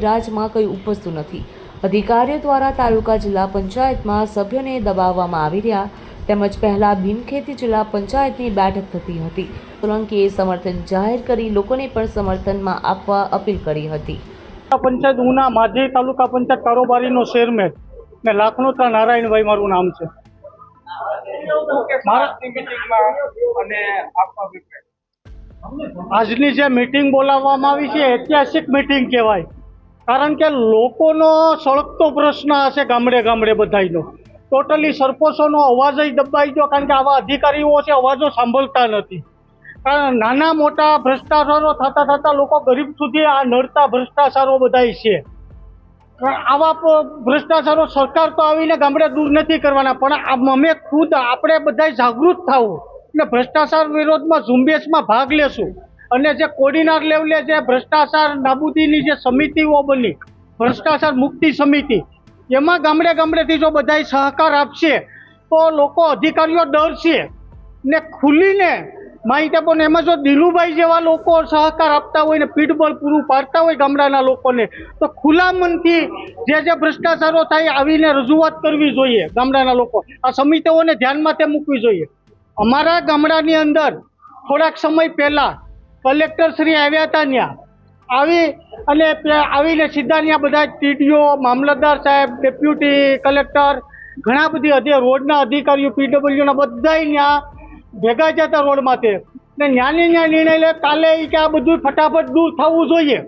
રાજમાં કંઈ ઉપજતું નથી। અધિકારીઓ દ્વારા તાલુકા જિલ્લા પંચાયતમાં સભ્યોને દબાવવામાં આવી રહ્યા તેમજ પહેલા બિનખેતી જિલ્લા પંચાયતની બેઠક થતી હતી। સોલંકીએ સમર્થન જાહેર કરી લોકોને પણ સમર્થનમાં આપવા અપીલ કરી હતી। પંચાયત ઉના માજી તાલુકા પંચાયત કારોબારીનો ચેરમેન ને લાખનોત્રા નારાયણભાઈ મારું નામ છે। આજની જે મીટિંગ બોલાવવામાં આવી છે ઐતિહાસિક મીટિંગ કહેવાય, કારણ કે લોકોનો સળગતો પ્રશ્ન હશે ગામડે ગામડે બધાયનો। ટોટલી સરપંચોનો અવાજ જ દબાઈ ગયો, કારણ કે આવા અધિકારીઓ છે અવાજો સાંભળતા નથી। કારણ નાના મોટા ભ્રષ્ટાચારો થતા થતા લોકો ગરીબ સુધી આ નડતા ભ્રષ્ટાચારો બધાય છે। આવા ભ્રષ્ટાચારો સરકાર તો આવીને ગામડે દૂર નથી કરવાના, પણ અમે ખુદ આપણે બધા જાગૃત થવું અને ભ્રષ્ટાચાર વિરોધમાં ઝુંબેશમાં ભાગ લેશું। અને જે કોર્ડિનેટર લેવલે જે ભ્રષ્ટાચાર નાબૂદીની જે સમિતિઓ બની, ભ્રષ્ટાચાર મુક્તિ સમિતિ, એમાં ગામડે ગામડેથી જો બધા સહકાર આપશે તો લોકો અધિકારીઓ ડરશે ને ખુલીને માહિતી આપો। એમાં જો દિલુભાઈ જેવા લોકો સહકાર આપતા હોય ને પીઠબળ પૂરું પાડતા હોય ગામડાના લોકોને, તો ખુલ્લા મનથી જે ભ્રષ્ટાચારો થાય આવીને રજૂઆત કરવી જોઈએ। ગામડાના લોકો આ સમિતિઓને ધ્યાનમાં તે મૂકવી જોઈએ। અમારા ગામડાની અંદર થોડાક સમય પહેલાં કલેક્ટર શ્રી આવ્યા હતા, ત્યાં આવીને સીધા ત્યાં બધા ટીડીઓ, મામલતદાર સાહેબ, ડેપ્યુટી કલેક્ટર, ઘણા બધી રોડના અધિકારીઓ, પીડબ્લ્યુના બધા ત્યાં ભેગા જતા રોડમાંથી ને ત્યાંની ત્યાં નિર્ણય લે કાલે કે આ બધું ફટાફટ દૂર થવું જોઈએ।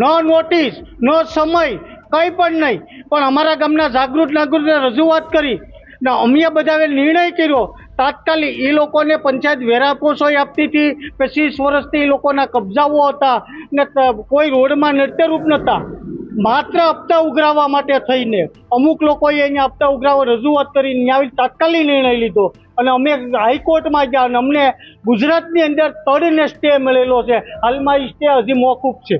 ન નોટિસ, ન સમય, કંઈ પણ નહીં, પણ અમારા ગામના જાગૃત નાગરિકોને રજૂઆત કરી ને અમે બધાએ નિર્ણય કર્યો તાત્કાલિક એ લોકોને પંચાયત વેરાપોસોય આપતી હતી। 25 વર્ષથી એ લોકોના કબજાઓ હતા ને કોઈ રોડમાં નડતરૂપ નહોતા, માત્ર હપ્તા ઉઘરાવવા માટે થઈને અમુક લોકોએ અહીંયા હપ્તા ઉઘરાવવા રજૂઆત કરીને આવી તાત્કાલિક નિર્ણય લીધો અને અમે હાઈકોર્ટમાં ગયા અને અમને ગુજરાતની અંદર તડને સ્ટે મળેલો છે। હાલમાં એ સ્ટે હજી મોકૂફ છે।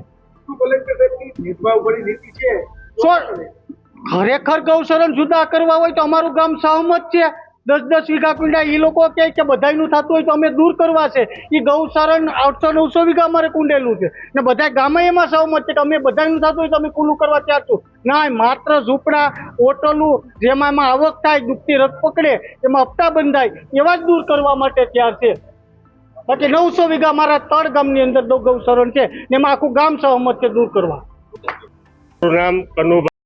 ખરેખર ગૌસરણ જુદા કરવા હોય તો અમારું ગામ સહમત છે। 10-10 વીઘા કુંડા એ લોકો કહે કે બધાનું થતું હોય તો અમે દૂર કરવા છે। એ ગૌસરણ 800-900 વીઘા અમારે કુંડેલું છે ને બધા ગામે એમાં સહમત છે કે અમે બધાનું થતું હોય તો અમે ખુલ્લું કરવા તૈયાર છું। ના, માત્ર ઝૂંપડા, હોટલું જેમાં એમાં આવક થાય, દુખતી રથ પકડે, એમાં હપ્તા બંધાય એવા જ દૂર કરવા માટે તૈયાર છે। બાકી 900 વીઘા મારા તળ ગામની અંદર ગૌસરણ છે ને એમાં આખું ગામ સહમત છે દૂર કરવા। મારું નામ કનુભાઈ